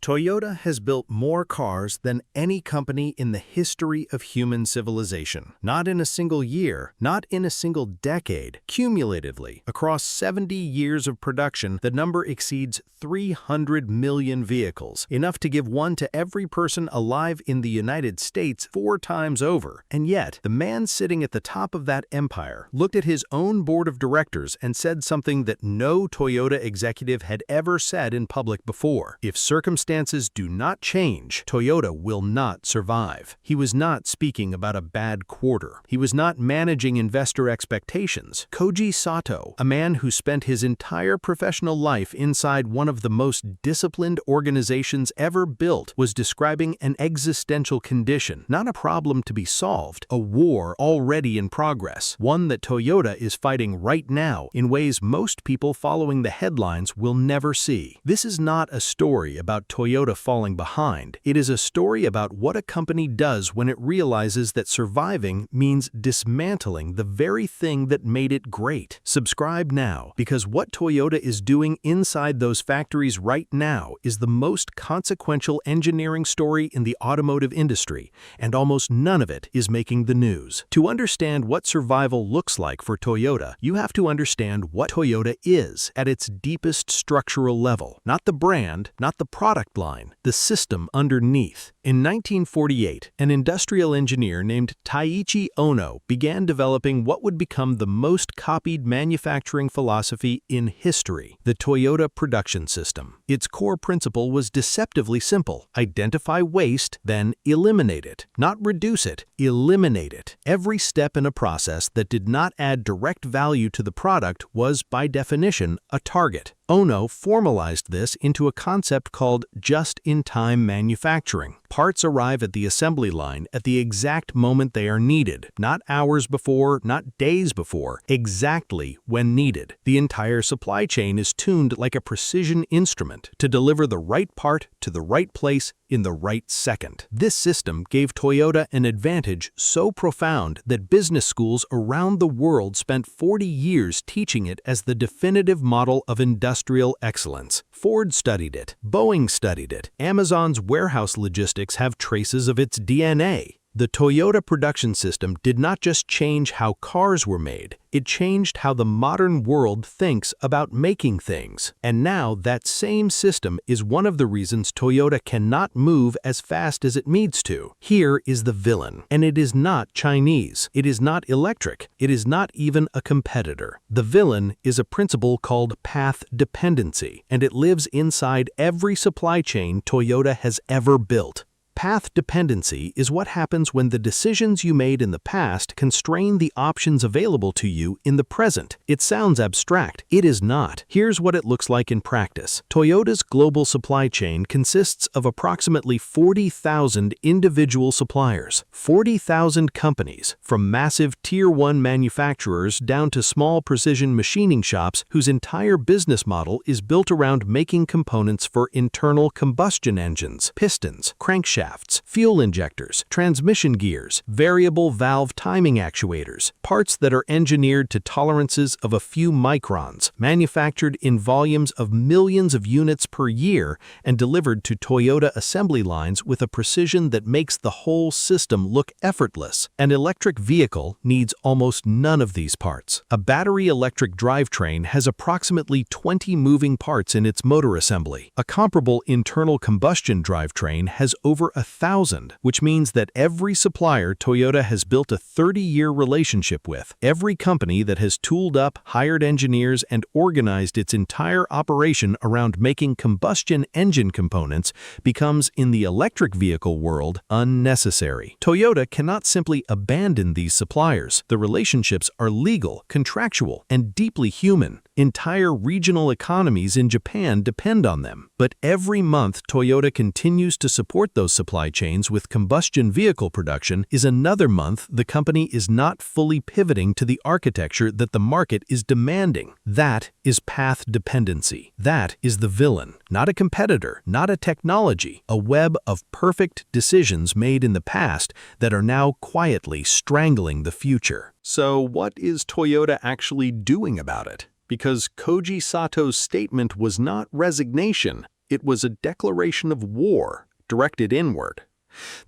Toyota has built more cars than any company in the history of human civilization. Not in a single year, not in a single decade. Cumulatively, across 70 years of production, the number exceeds 300 million vehicles, enough to give one to every person alive in the United States 4 times over. And yet, the man sitting at the top of that empire looked at his own board of directors and said something that no Toyota executive had ever said in public before. If circumstances do not change, Toyota will not survive. He was not speaking about a bad quarter. He was not managing investor expectations. Koji Sato, a man who spent his entire professional life inside one of the most disciplined organizations ever built, was describing an existential condition, not a problem to be solved, a war already in progress, one that Toyota is fighting right now in ways most people following the headlines will never see. This is not a story about Toyota falling behind. It is a story about what a company does when it realizes that surviving means dismantling the very thing that made it great. Subscribe now, because what Toyota is doing inside those factories right now is the most consequential engineering story in the automotive industry, and almost none of it is making the news. To understand what survival looks like for Toyota, you have to understand what Toyota is at its deepest structural level. Not the brand, not the product line, the system underneath. In 1948, an industrial engineer named Taiichi Ohno began developing what would become the most copied manufacturing philosophy in history, the Toyota production system. Its core principle was deceptively simple: identify waste, then eliminate it. Not reduce it, eliminate it. Every step in a process that did not add direct value to the product was, by definition, a target. Ohno formalized this into a concept called just-in-time manufacturing. Parts arrive at the assembly line at the exact moment they are needed, not hours before, not days before, exactly when needed. The entire supply chain is tuned like a precision instrument to deliver the right part to the right place in the right second. This system gave Toyota an advantage so profound that business schools around the world spent 40 years teaching it as the definitive model of industrial excellence. Ford studied it, Boeing studied it, Amazon's warehouse logistics have traces of its DNA. The Toyota production system did not just change how cars were made, it changed how the modern world thinks about making things. And now that same system is one of the reasons Toyota cannot move as fast as it needs to. Here is the villain. And it is not Chinese. It is not electric. It is not even a competitor. The villain is a principle called path dependency, and it lives inside every supply chain Toyota has ever built. Path dependency is what happens when the decisions you made in the past constrain the options available to you in the present. It sounds abstract. It is not. Here's what it looks like in practice. Toyota's global supply chain consists of approximately 40,000 individual suppliers, 40,000 companies, from massive Tier 1 manufacturers down to small precision machining shops whose entire business model is built around making components for internal combustion engines, pistons, crankshafts, fuel injectors, transmission gears, variable valve timing actuators, parts that are engineered to tolerances of a few microns, manufactured in volumes of millions of units per year, and delivered to Toyota assembly lines with a precision that makes the whole system look effortless. An electric vehicle needs almost none of these parts. A battery electric drivetrain has approximately 20 moving parts in its motor assembly. A comparable internal combustion drivetrain has over 1,000, which means that every supplier Toyota has built a 30-year relationship with, every company that has tooled up, hired engineers, and organized its entire operation around making combustion engine components, becomes, in the electric vehicle world, unnecessary. Toyota cannot simply abandon these suppliers. The relationships are legal, contractual, and deeply human. Entire regional economies in Japan depend on them. But every month Toyota continues to support those supply chains with combustion vehicle production is another month the company is not fully pivoting to the architecture that the market is demanding. That is path dependency. That is the villain. Not a competitor, not a technology, a web of perfect decisions made in the past that are now quietly strangling the future. So what is Toyota actually doing about it? Because Koji Sato's statement was not resignation, It was a declaration of war, directed inward.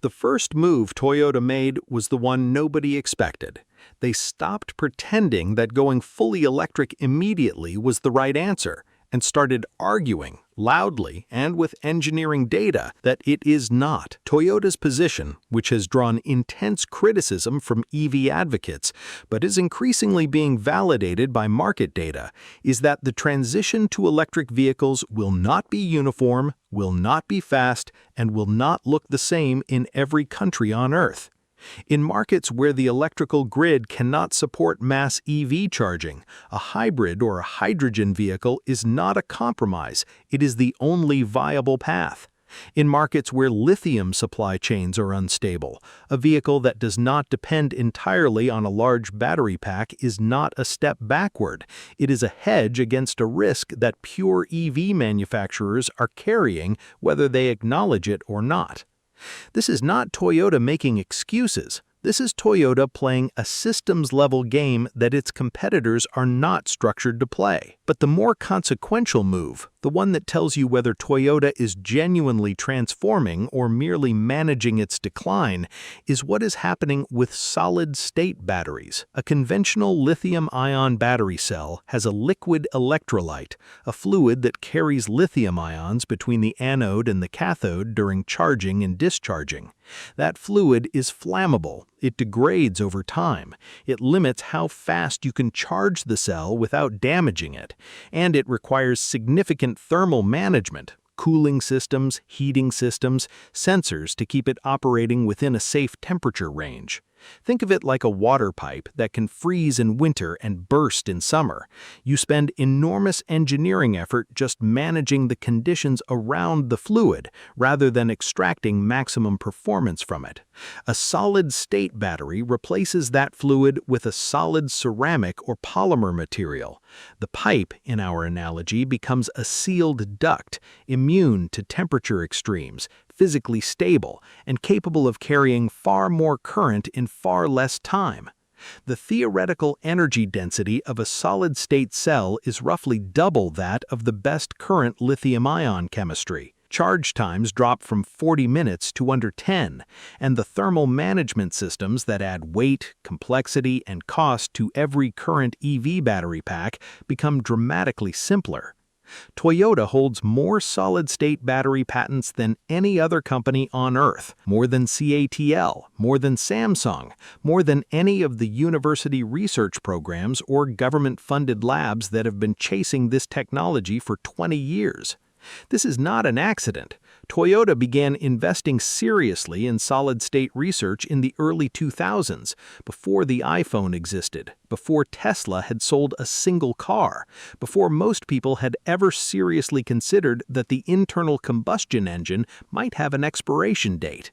The first move Toyota made was the one nobody expected. They stopped pretending that going fully electric immediately was the right answer and started arguing, loudly and with engineering data, that it is not. Toyota's position, which has drawn intense criticism from EV advocates, but is increasingly being validated by market data, is that the transition to electric vehicles will not be uniform, will not be fast, and will not look the same in every country on Earth. In markets where the electrical grid cannot support mass EV charging, a hybrid or a hydrogen vehicle is not a compromise, it is the only viable path. In markets where lithium supply chains are unstable, a vehicle that does not depend entirely on a large battery pack is not a step backward. It is a hedge against a risk that pure EV manufacturers are carrying, whether they acknowledge it or not. This is not Toyota making excuses. This is Toyota playing a systems-level game that its competitors are not structured to play. But the more consequential move, the one that tells you whether Toyota is genuinely transforming or merely managing its decline, is what is happening with solid-state batteries. A conventional lithium-ion battery cell has a liquid electrolyte, a fluid that carries lithium ions between the anode and the cathode during charging and discharging. That fluid is flammable. It degrades over time. It limits how fast you can charge the cell without damaging it, and it requires significant thermal management, cooling systems, heating systems, sensors to keep it operating within a safe temperature range. Think of it like a water pipe that can freeze in winter and burst in summer. You spend enormous engineering effort just managing the conditions around the fluid rather than extracting maximum performance from it. A solid-state battery replaces that fluid with a solid ceramic or polymer material. The pipe, in our analogy, becomes a sealed duct, immune to temperature extremes, physically stable, and capable of carrying far more current in far less time. The theoretical energy density of a solid-state cell is roughly double that of the best current lithium-ion chemistry. Charge times drop from 40 minutes to under 10, and the thermal management systems that add weight, complexity, and cost to every current EV battery pack become dramatically simpler. Toyota holds more solid-state battery patents than any other company on Earth, more than CATL, more than Samsung, more than any of the university research programs or government-funded labs that have been chasing this technology for 20 years. This is not an accident. Toyota began investing seriously in solid-state research in the early 2000s, before the iPhone existed, before Tesla had sold a single car, before most people had ever seriously considered that the internal combustion engine might have an expiration date.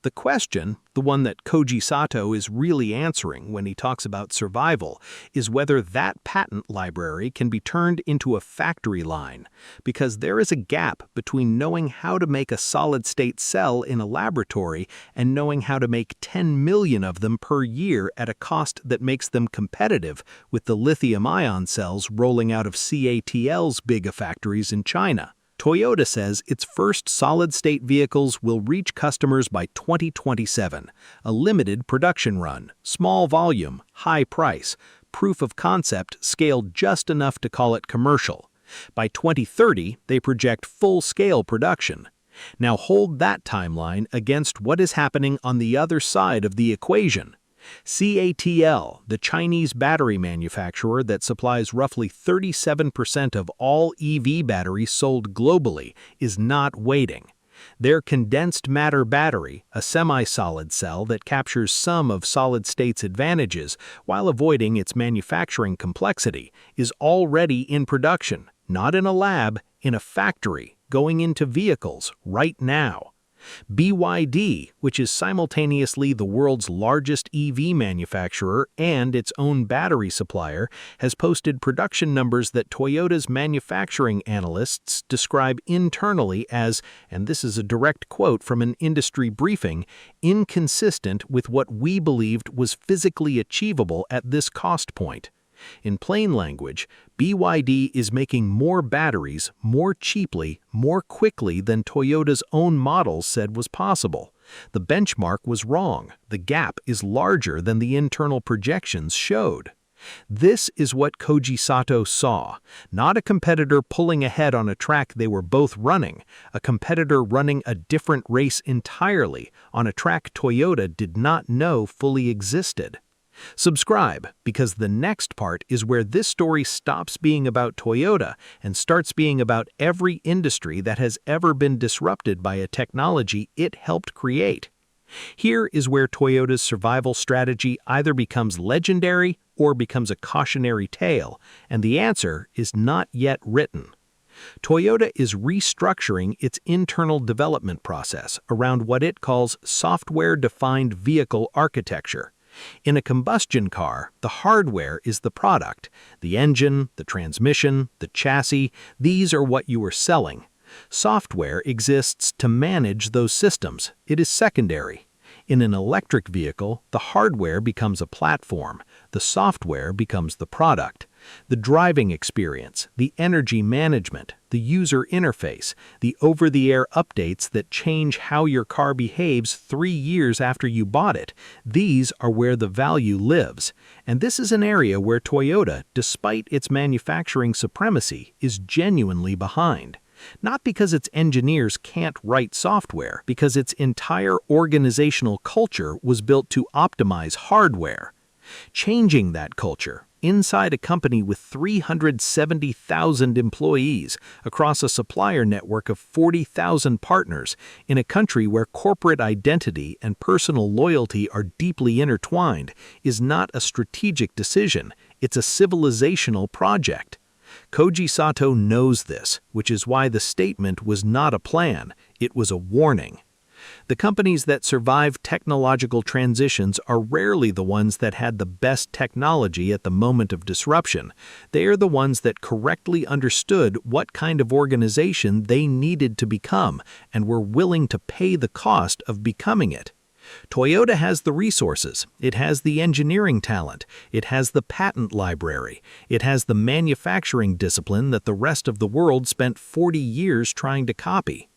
The question, the one that Koji Sato is really answering when he talks about survival, is whether that patent library can be turned into a factory line, because there is a gap between knowing how to make a solid-state cell in a laboratory and knowing how to make 10 million of them per year at a cost that makes them competitive with the lithium-ion cells rolling out of CATL's gigafactories in China. Toyota says its first solid-state vehicles will reach customers by 2027, a limited production run, small volume, high price, proof of concept scaled just enough to call it commercial. By 2030, they project full-scale production. Now hold that timeline against what is happening on the other side of the equation. CATL, the Chinese battery manufacturer that supplies roughly 37% of all EV batteries sold globally, is not waiting. Their condensed matter battery, a semi-solid cell that captures some of solid-state's advantages while avoiding its manufacturing complexity, is already in production, not in a lab, in a factory, going into vehicles right now. BYD, which is simultaneously the world's largest EV manufacturer and its own battery supplier, has posted production numbers that Toyota's manufacturing analysts describe internally as, and this is a direct quote from an industry briefing, inconsistent with what we believed was physically achievable at this cost point. In plain language, BYD is making more batteries more cheaply, more quickly than Toyota's own models said was possible. The benchmark was wrong. The gap is larger than the internal projections showed. This is what Koji Sato saw, not a competitor pulling ahead on a track they were both running, a competitor running a different race entirely on a track Toyota did not know fully existed. Subscribe, because the next part is where this story stops being about Toyota and starts being about every industry that has ever been disrupted by a technology it helped create. Here is where Toyota's survival strategy either becomes legendary or becomes a cautionary tale, and the answer is not yet written. Toyota is restructuring its internal development process around what it calls software-defined vehicle architecture. In a combustion car, the hardware is the product. The engine, the transmission, the chassis, these are what you are selling. Software exists to manage those systems. It is secondary. In an electric vehicle, the hardware becomes a platform. The software becomes the product. The driving experience, the energy management, the user interface, the over-the-air updates that change how your car behaves 3 years after you bought it, these are where the value lives. And this is an area where Toyota, despite its manufacturing supremacy, is genuinely behind. Not because its engineers can't write software, because its entire organizational culture was built to optimize hardware. Changing that culture, inside a company with 370,000 employees, across a supplier network of 40,000 partners, in a country where corporate identity and personal loyalty are deeply intertwined, is not a strategic decision, it's a civilizational project. Koji Sato knows this, which is why the statement was not a plan, it was a warning. The companies that survive technological transitions are rarely the ones that had the best technology at the moment of disruption. They are the ones that correctly understood what kind of organization they needed to become and were willing to pay the cost of becoming it. Toyota has the resources, it has the engineering talent, it has the patent library, it has the manufacturing discipline that the rest of the world spent 40 years trying to copy.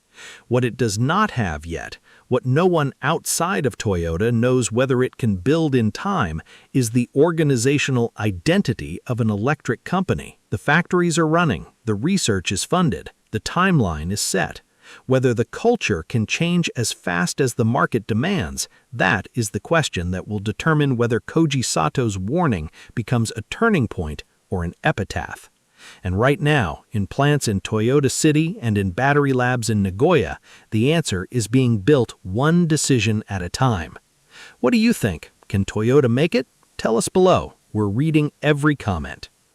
What it does not have yet, what no one outside of Toyota knows whether it can build in time, is the organizational identity of an electric company. The factories are running, the research is funded, the timeline is set. Whether the culture can change as fast as the market demands, that is the question that will determine whether Koji Sato's warning becomes a turning point or an epitaph. And right now, in plants in Toyota City and in battery labs in Nagoya, the answer is being built one decision at a time. What do you think? Can Toyota make it? Tell us below. We're reading every comment.